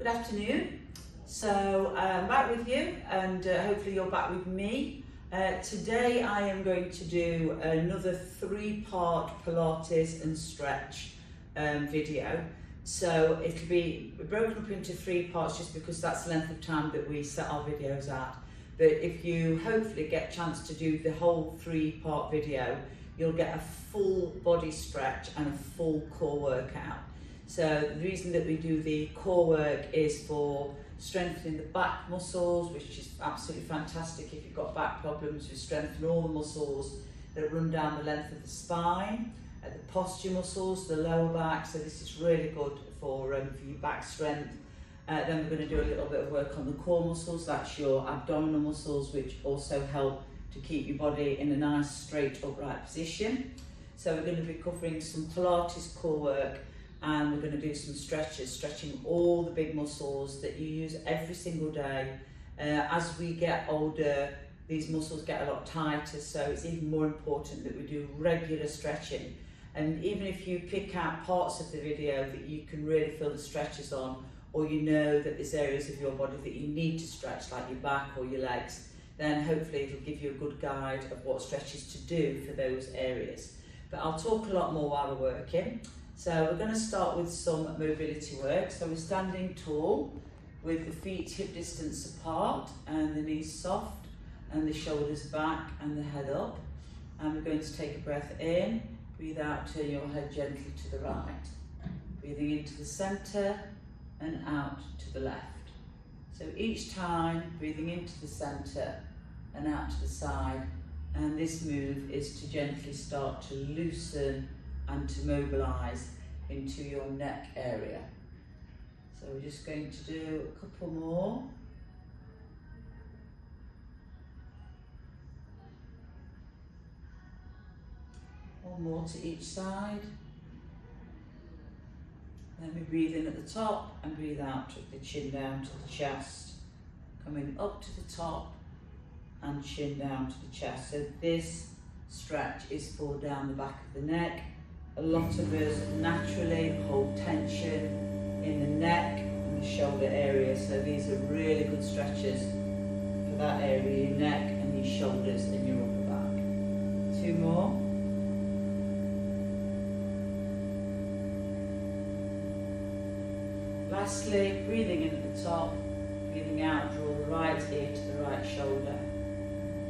Good afternoon. So I'm back with you, and hopefully you're back with me. Today I am going to do another 3-part Pilates and stretch video. So it'll be broken up into 3 parts just because that's the length of time that we set our videos at. But if you hopefully get a chance to do the whole 3-part video, you'll get a full body stretch and a full core workout. So the reason that we do the core work is for strengthening the back muscles, which is absolutely fantastic if you've got back problems. We strengthen all the muscles that run down the length of the spine, the posture muscles, the lower back. So this is really good for your back strength. Then we're going to do a little bit of work on the core muscles. That's your abdominal muscles, which also help to keep your body in a nice straight upright position. So we're going to be covering some Pilates core work, and we're going to do some stretches, stretching all the big muscles that you use every single day. As we get older, these muscles get a lot tighter, so it's even more important that we do regular stretching. And even if you pick out parts of the video that you can really feel the stretches on, or you know that there's areas of your body that you need to stretch, like your back or your legs, then hopefully it'll give you a good guide of what stretches to do for those areas. But I'll talk a lot more while we're working. So we're going to start with some mobility work. So we're standing tall with the feet hip distance apart and the knees soft and the shoulders back and the head up. And we're going to take a breath in, breathe out, turn your head gently to the right. Breathing into the centre and out to the left. So each time, breathing into the centre and out to the side. And this move is to gently start to loosen and to mobilise into your neck area. So we're just going to do a couple more. One more to each side. Then we breathe in at the top and breathe out with the chin down to the chest. Coming up to the top and chin down to the chest. So this stretch is for down the back of the neck. A lot of us naturally hold tension in the neck and the shoulder area, so these are really good stretches for that area, your neck and your shoulders and your upper back. 2 more. Lastly, breathing in at the top, breathing out, draw the right ear to the right shoulder,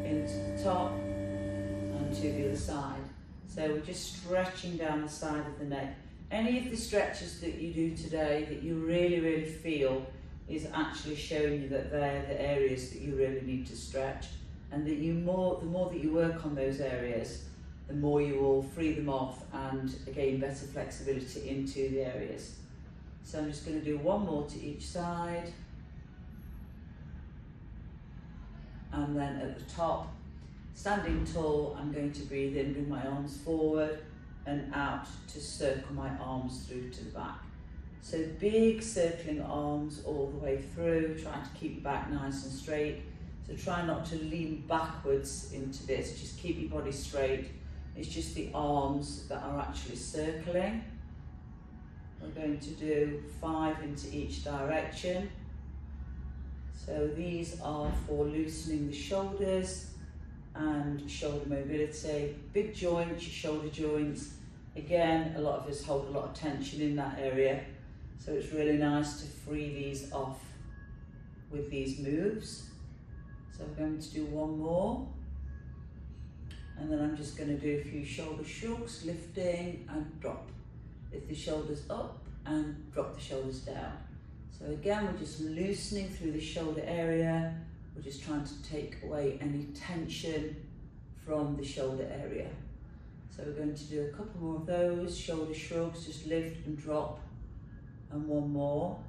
into the top and to the other side. So we're just stretching down the side of the neck. Any of the stretches that you do today that you really feel is actually showing you that they're the areas that you really need to stretch, and that the more that you work on those areas, the more you will free them off and gain better flexibility into the areas. So I'm just going to do 1 more to each side. And then at the top, standing tall, I'm going to breathe in, bring my arms forward and out to circle my arms through to the back. So big circling arms all the way through, trying to keep your back nice and straight. So try not to lean backwards into this, just keep your body straight. It's just the arms that are actually circling. We're going to do 5 into each direction. So these are for loosening the shoulders and shoulder mobility. Big joints, your shoulder joints. Again, a lot of us hold a lot of tension in that area. So it's really nice to free these off with these moves. So I'm going to do 1 more. And then I'm just going to do a few shoulder shrugs, lifting and drop. Lift the shoulders up and drop the shoulders down. So again, we're just loosening through the shoulder area. We're just trying to take away any tension from the shoulder area. So we're going to do a couple more of those, shoulder shrugs, just lift and drop, and 1 more.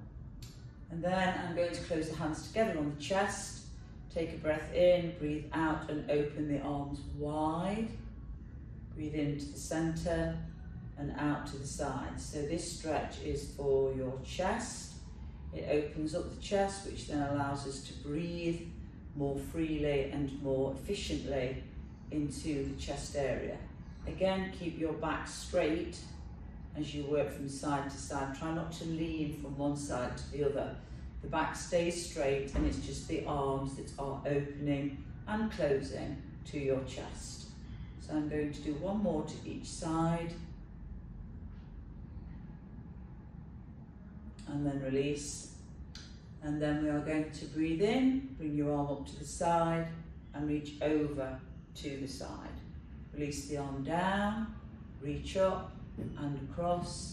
And then I'm going to close the hands together on the chest, take a breath in, breathe out and open the arms wide. Breathe into the center and out to the side. So this stretch is for your chest. It opens up the chest, which then allows us to breathe more freely and more efficiently into the chest area. Again, keep your back straight as you work from side to side. Try not to lean from one side to the other. The back stays straight and it's just the arms that are opening and closing to your chest. So I'm going to do one more to each side. And then release. And then we are going to breathe in, bring your arm up to the side and reach over to the side. Release the arm down, reach up and across.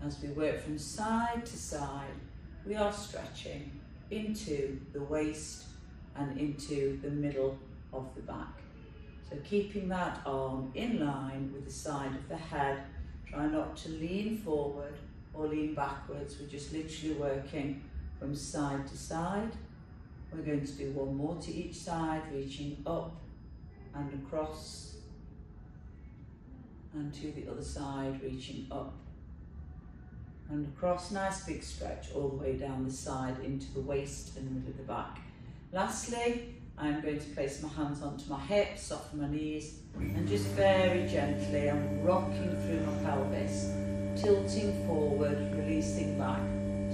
As we work from side to side, we are stretching into the waist and into the middle of the back. So keeping that arm in line with the side of the head, try not to lean forward or lean backwards. We're just literally working from side to side. We're going to do one more to each side, reaching up and across, and to the other side, reaching up and across. Nice big stretch all the way down the side into the waist and the middle of the back. Lastly, I'm going to place my hands onto my hips, soften my knees, and just very gently I'm rocking through my pelvis, tilting forward, releasing back,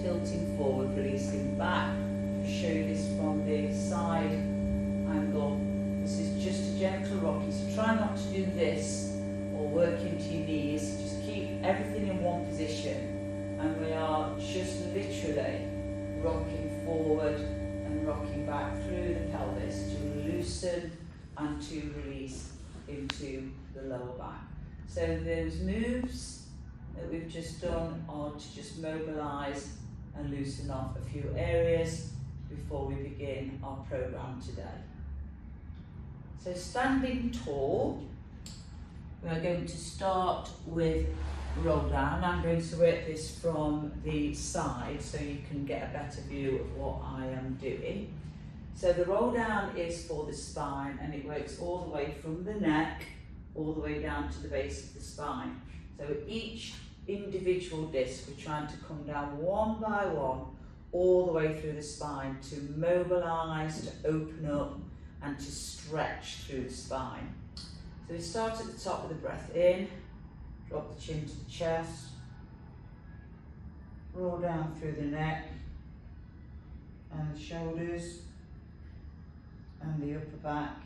tilting forward, releasing back. I'll show you this from the side angle. This is just a gentle rocking, so try not to do this or work into your knees. Just keep everything in one position, and we are just literally rocking forward and rocking back through the pelvis to loosen and to release into the lower back. So those moves that we've just done are to just mobilise and loosen off a few areas before we begin our program today. So standing tall, we are going to start with roll down. I'm going to work this from the side so you can get a better view of what I am doing. So the roll down is for the spine, and it works all the way from the neck all the way down to the base of the spine. So each individual disc, we're trying to come down one by one all the way through the spine to mobilise, to open up and to stretch through the spine. So we start at the top with a breath in, drop the chin to the chest, roll down through the neck and the shoulders and the upper back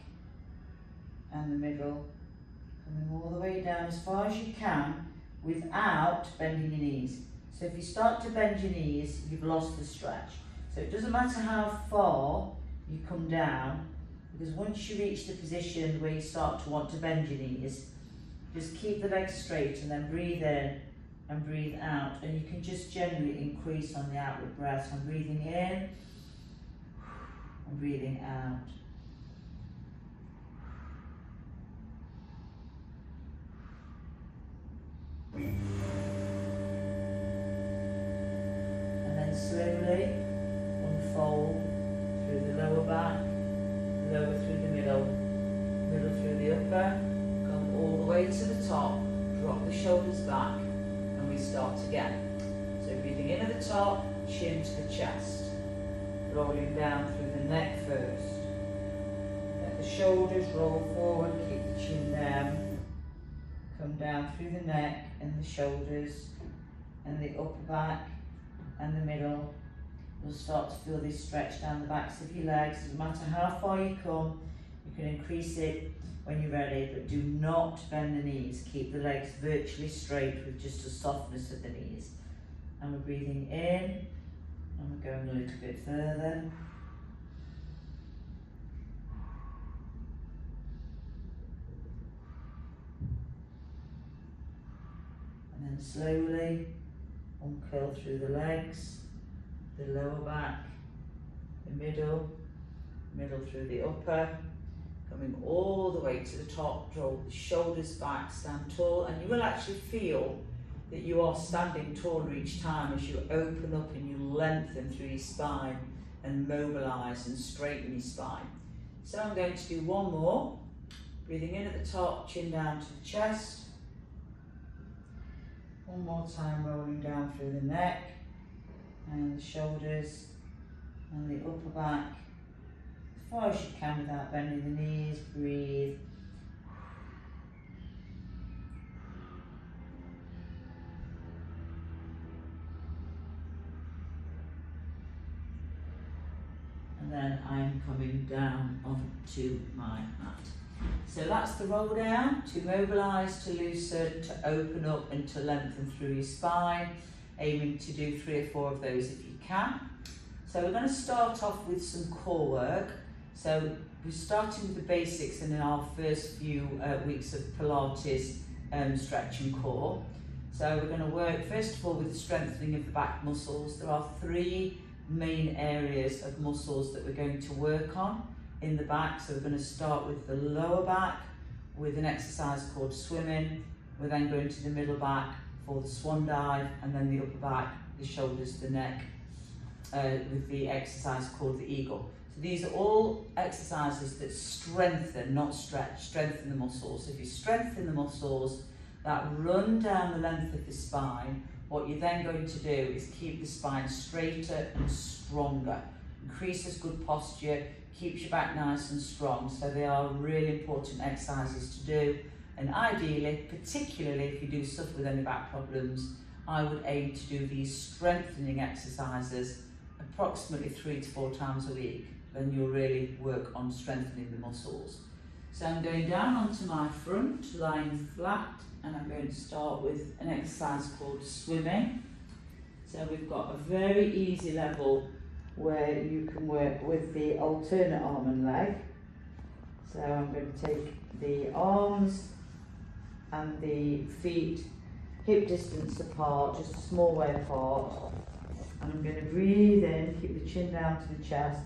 and the middle, coming all the way down as far as you can without bending your knees. So if you start to bend your knees, you've lost the stretch. So it doesn't matter how far you come down, because once you reach the position where you start to want to bend your knees, just keep the legs straight and then breathe in and breathe out. And you can just generally increase on the outward breath. I'm breathing in and breathing out. And then slowly unfold through the lower back, lower through the middle, middle through the upper, come all the way to the top, drop the shoulders back, and we start again. So breathing in at the top, chin to the chest, rolling down through the neck first. Let the shoulders roll forward, keep the chin down, come down through the neck and the shoulders and the upper back and the middle. You'll start to feel this stretch down the backs of your legs. Doesn't matter how far you come, you can increase it when you're ready, but do not bend the knees. Keep the legs virtually straight with just a softness of the knees. And we're breathing in, and we're going a little bit further. And then slowly uncurl through the legs, the lower back, the middle, middle through the upper, coming all the way to the top, draw the shoulders back, stand tall, and you will actually feel that you are standing taller each time as you open up and you lengthen through your spine and mobilise and straighten your spine. So I'm going to do one more, breathing in at the top, chin down to the chest. One more time, rolling down through the neck and the shoulders and the upper back as far as you can without bending the knees. Breathe. then I'm coming down onto my mat. So that's the roll down, to mobilise, to loosen, to open up and to lengthen through your spine, aiming to do 3 or 4 of those if you can. So we're going to start off with some core work. So we're starting with the basics in our first few weeks of Pilates stretch and core. So we're going to work first of all with the strengthening of the back muscles. There are 3 main areas of muscles that we're going to work on in the back. So we're going to start with the lower back with an exercise called swimming. We're then going to the middle back for the swan dive, and then the upper back, the shoulders, the neck, with the exercise called the eagle. So these are all exercises that strengthen, not stretch, strengthen the muscles. So if you strengthen the muscles that run down the length of the spine, what you're then going to do is keep the spine straighter and stronger, increases good posture, keeps your back nice and strong. So they are really important exercises to do. And ideally, particularly if you do suffer with any back problems, I would aim to do these strengthening exercises approximately 3 to 4 times a week. Then you'll really work on strengthening the muscles. So I'm going down onto my front, lying flat, and I'm going to start with an exercise called swimming. So we've got a very easy level where you can work with the alternate arm and leg. So I'm going to take the arms and the feet hip distance apart, just a small way apart. And I'm going to breathe in, keep the chin down to the chest,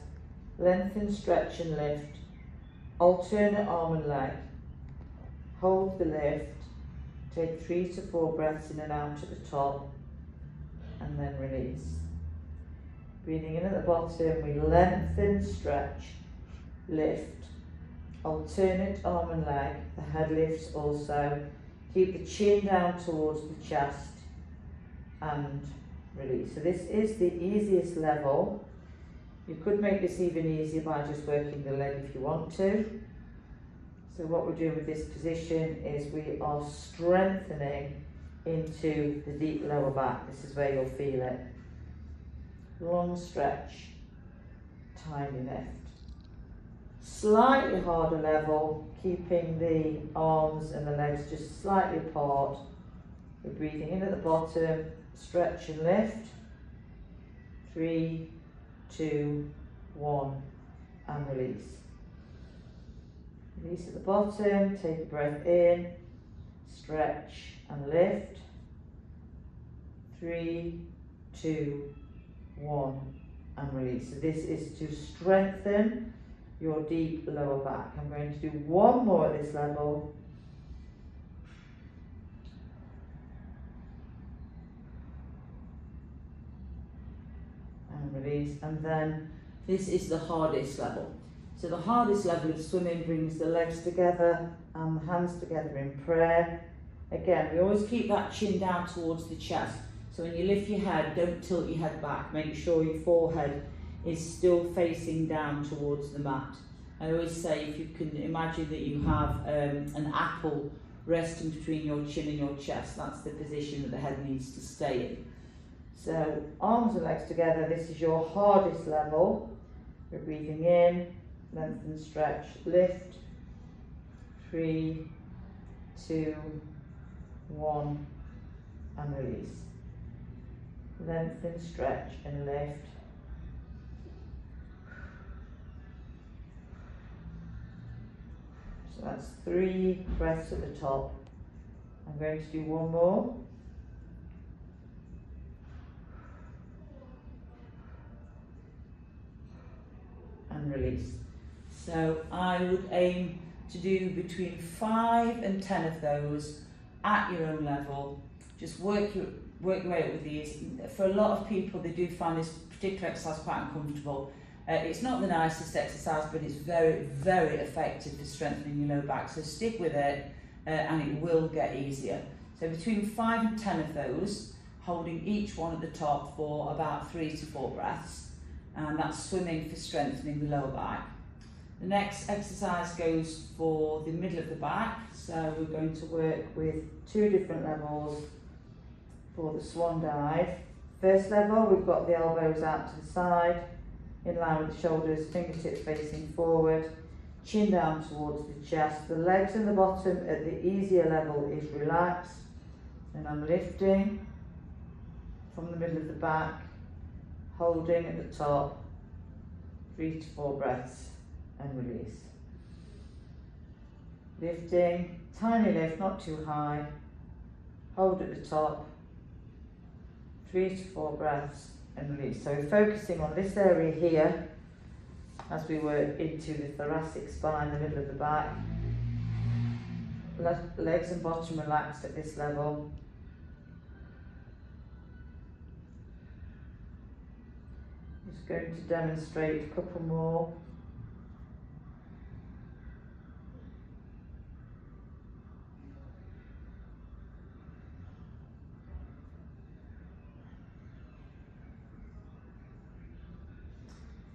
lengthen, stretch and lift, alternate arm and leg, hold the lift, take 3 to 4 breaths in and out at the top, and then release. Breathing in at the bottom, we lengthen, stretch, lift, alternate arm and leg, the head lifts also, keep the chin down towards the chest, and release. So this is the easiest level. You could make this even easier by just working the leg if you want to. So what we're doing with this position is we are strengthening into the deep lower back. This is where you'll feel it. Long stretch, tiny lift. Slightly harder level, keeping the arms and the legs just slightly apart. We're breathing in at the bottom, stretch and lift. 3, 2, 1, and release. Release at the bottom, take a breath in, stretch and lift. 3, 2, 1, and release. So this is to strengthen your deep lower back. I'm going to do 1 more at this level. And release. And then this is the hardest level. So the hardest level of swimming brings the legs together and the hands together in prayer. Again, we always keep that chin down towards the chest. So when you lift your head, don't tilt your head back. Make sure your forehead is still facing down towards the mat. I always say, if you can imagine that you have an apple resting between your chin and your chest, that's the position that the head needs to stay in. So arms and legs together, this is your hardest level. We're breathing in, lengthen, stretch, lift. 3, 2, 1, and release. Lengthen, stretch and lift. So that's 3 breaths at the top. I'm going to do 1 more. And release. So I would aim to do between 5 and 10 of those at your own level. Just work your way up with these. For a lot of people, they do find this particular exercise quite uncomfortable. It's not the nicest exercise, but it's very, very effective for strengthening your low back. So stick with it, and it will get easier. So between 5 and 10 of those, holding each one at the top for about 3 to 4 breaths. And that's swimming for strengthening the lower back. The next exercise goes for the middle of the back. So we're going to work with 2 different levels for the swan dive. First level, we've got the elbows out to the side, in line with the shoulders, fingertips facing forward, chin down towards the chest. The legs in the bottom at the easier level is relaxed, and I'm lifting from the middle of the back, holding at the top, 3 to 4 breaths, and release. Lifting, tiny lift, not too high, hold at the top, 3 to 4 breaths, and release. So we're focusing on this area here as we work into the thoracic spine, the middle of the back. Legs and bottom relaxed at this level. Just going to demonstrate a couple more.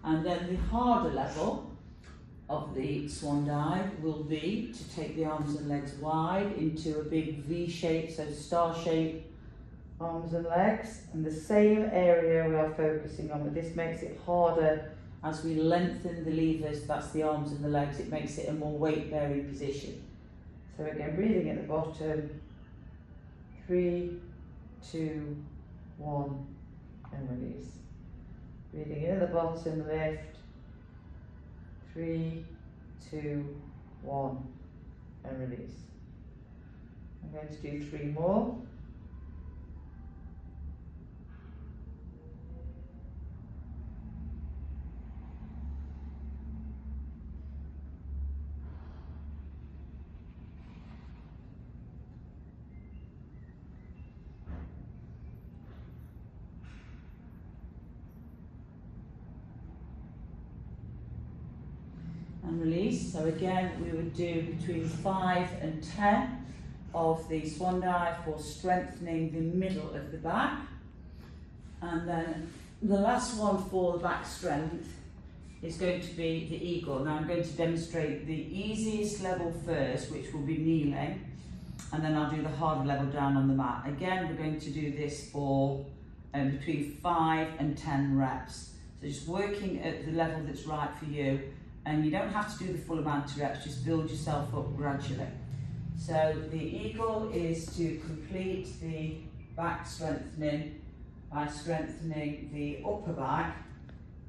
And then the harder level of the swan dive will be to take the arms and legs wide into a big V shape, so star shape, Arms and legs, and the same area we are focusing on, but this makes it harder. as we lengthen the levers, that's the arms and the legs, it makes it a more weight bearing position. So again, breathing at the bottom, 3, 2, 1, and release. Breathing in at the bottom, lift, 3, 2, 1, and release. I'm going to do 3 more. And release. So again, we would do between 5 and 10 of the swan dive for strengthening the middle of the back. And then the last one for the back strength is going to be the eagle. Now I'm going to demonstrate the easiest level first, which will be kneeling, and then I'll do the harder level down on the mat. Again, we're going to do this for between 5 and 10 reps. So just working at the level that's right for you. And you don't have to do the full amount of reps, just build yourself up gradually. So the eagle is to complete the back strengthening by strengthening the upper back,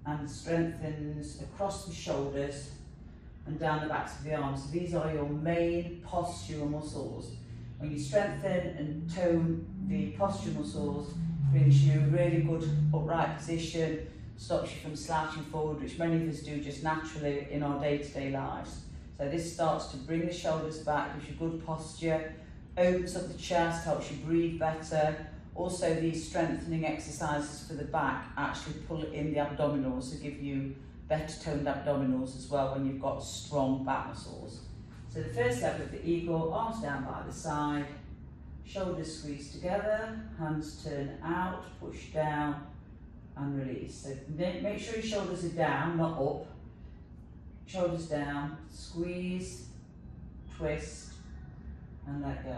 and strengthens across the shoulders and down the backs of the arms. So these are your main postural muscles. When you strengthen and tone the postural muscles, brings you a really good upright position, stops you from slouching forward, which many of us do just naturally in our day-to-day lives. So this starts to bring the shoulders back, gives you good posture, opens up the chest, helps you breathe better. Also, these strengthening exercises for the back actually pull in the abdominals, so give you better toned abdominals as well when you've got strong back muscles. So the first level of the eagle, arms down by the side, shoulders squeeze together, hands turn out, push down, and release. So make sure your shoulders are down, not up. Shoulders down, squeeze, twist, and let go.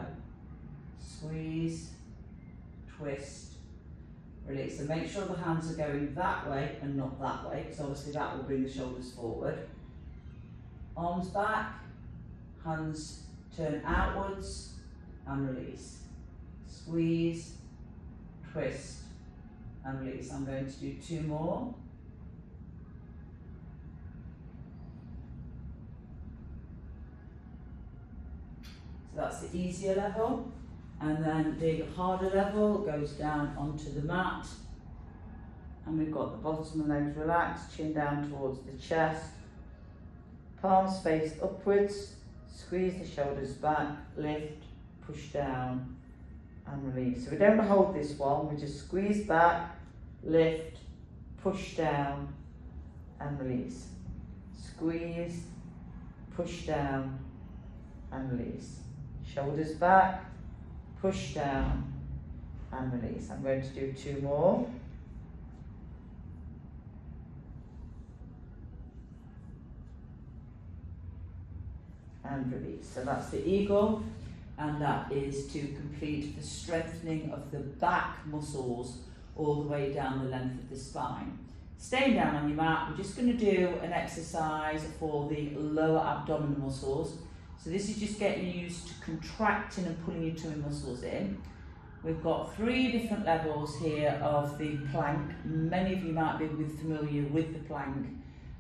Squeeze, twist, release. So make sure the hands are going that way and not that way, because obviously that will bring the shoulders forward. Arms back, hands turn outwards, and release. Squeeze, twist, and release. I'm going to do 2 more. So that's the easier level, and then the harder level goes down onto the mat, and we've got the bottom of the legs relaxed, chin down towards the chest, palms faced upwards, squeeze the shoulders back, lift, push down, and release. So we don't hold this one, we just squeeze back, lift, push down, and release. Squeeze, push down, and release. Shoulders back, push down, and release. I'm going to do 2 more. And release. So that's the eagle, and that is to complete the strengthening of the back muscles all the way down the length of the spine. Staying down on your mat, we're just going to do an exercise for the lower abdominal muscles. So this is just getting used to contracting and pulling your tummy muscles in. We've got 3 different levels here of the plank. Many of you might be familiar with the plank.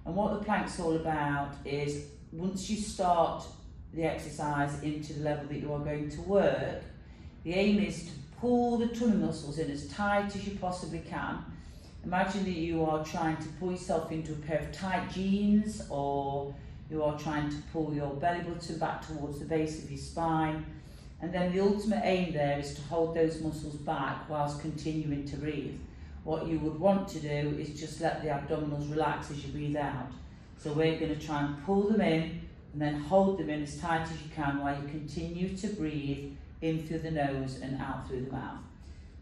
And what the plank's all about is once you start the exercise into the level that you are going to work, the aim is to pull the tummy muscles in as tight as you possibly can. Imagine that you are trying to pull yourself into a pair of tight jeans, or you are trying to pull your belly button back towards the base of your spine. And then the ultimate aim there is to hold those muscles back whilst continuing to breathe. What you would want to do is just let the abdominals relax as you breathe out. So we're going to try and pull them in and then hold them in as tight as you can while you continue to breathe in through the nose and out through the mouth.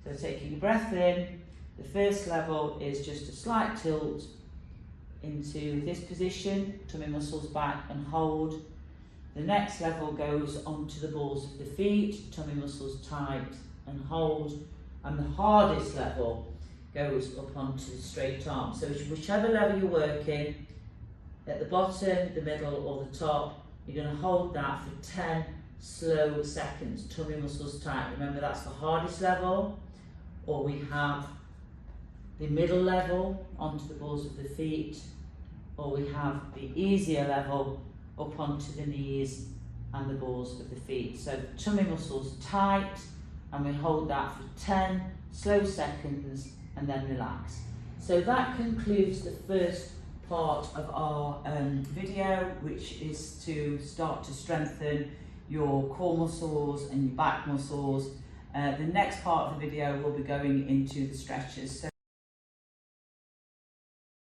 So taking a breath in, the first level is just a slight tilt into this position, tummy muscles back and hold. The next level goes onto the balls of the feet, tummy muscles tight and hold. And the hardest level goes up onto the straight arm. So whichever level you're working, at the bottom, the middle or the top, you're going to hold that for 10 slow seconds, tummy muscles tight. Remember, that's the hardest level. Or we have the middle level onto the balls of the feet, or we have the easier level up onto the knees and the balls of the feet. So tummy muscles tight, and we hold that for 10 slow seconds and then relax. So that concludes the first part of our video, which is to start to strengthen your core muscles and your back muscles. The next part of the video will be going into the stretches. So